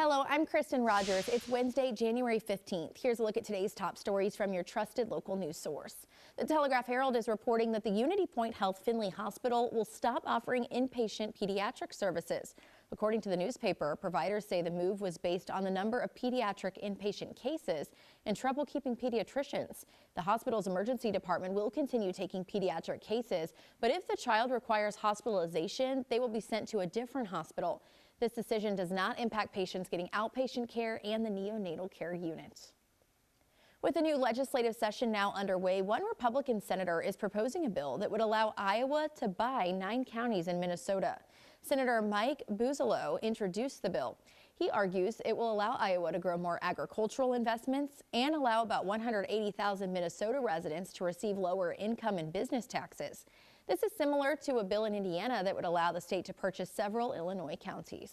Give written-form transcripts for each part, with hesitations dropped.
Hello, I'm Kristen Rogers. It's Wednesday, January 15th. Here's a look at today's top stories from your trusted local news source. The Telegraph-Herald is reporting that the Unity Point Health Findlay Hospital will stop offering inpatient pediatric services. According to the newspaper, providers say the move was based on the number of pediatric inpatient cases and trouble keeping pediatricians. The hospital's emergency department will continue taking pediatric cases, but if the child requires hospitalization, they will be sent to a different hospital. This decision does not impact patients getting outpatient care and the neonatal care unit. With the new legislative session now underway, one Republican senator is proposing a bill that would allow Iowa to buy 9 counties in Minnesota. Senator Mike Boozalo introduced the bill. He argues it will allow Iowa to grow more agricultural investments and allow about 180,000 Minnesota residents to receive lower income and business taxes. This is similar to a bill in Indiana that would allow the state to purchase several Illinois counties.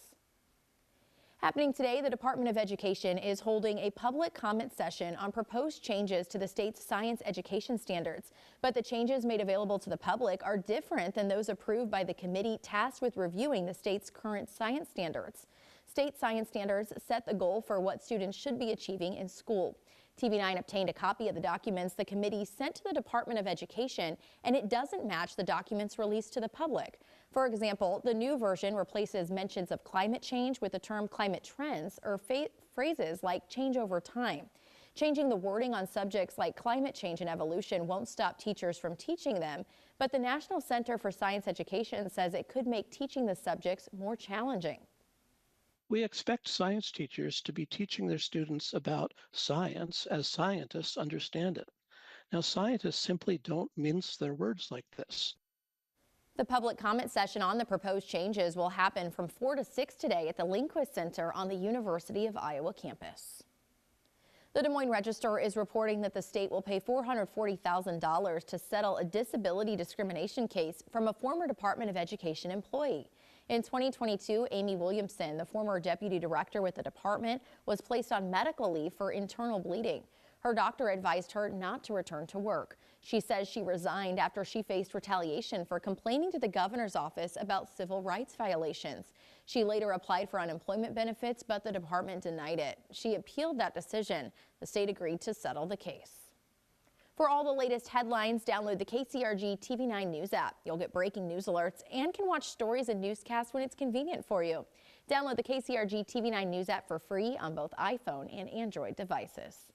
Happening today, the Department of Education is holding a public comment session on proposed changes to the state's science education standards. But the changes made available to the public are different than those approved by the committee tasked with reviewing the state's current science standards. State science standards set the goal for what students should be achieving in school. TV9 obtained a copy of the documents the committee sent to the Department of Education, and it doesn't match the documents released to the public. For example, the new version replaces mentions of climate change with the term climate trends or phrases like change over time. Changing the wording on subjects like climate change and evolution won't stop teachers from teaching them, but the National Center for Science Education says it could make teaching the subjects more challenging. We expect science teachers to be teaching their students about science as scientists understand it. Now, scientists simply don't mince their words like this. The public comment session on the proposed changes will happen from 4 to 6 today at the Lindquist Center on the University of Iowa campus. The Des Moines Register is reporting that the state will pay $440,000 to settle a disability discrimination case from a former Department of Education employee. In 2022, Amy Williamson, the former deputy director with the department, was placed on medical leave for internal bleeding. Her doctor advised her not to return to work. She says she resigned after she faced retaliation for complaining to the governor's office about civil rights violations. She later applied for unemployment benefits, but the department denied it. She appealed that decision. The state agreed to settle the case. For all the latest headlines, download the KCRG TV9 News app. You'll get breaking news alerts and can watch stories and newscasts when it's convenient for you. Download the KCRG TV9 News app for free on both iPhone and Android devices.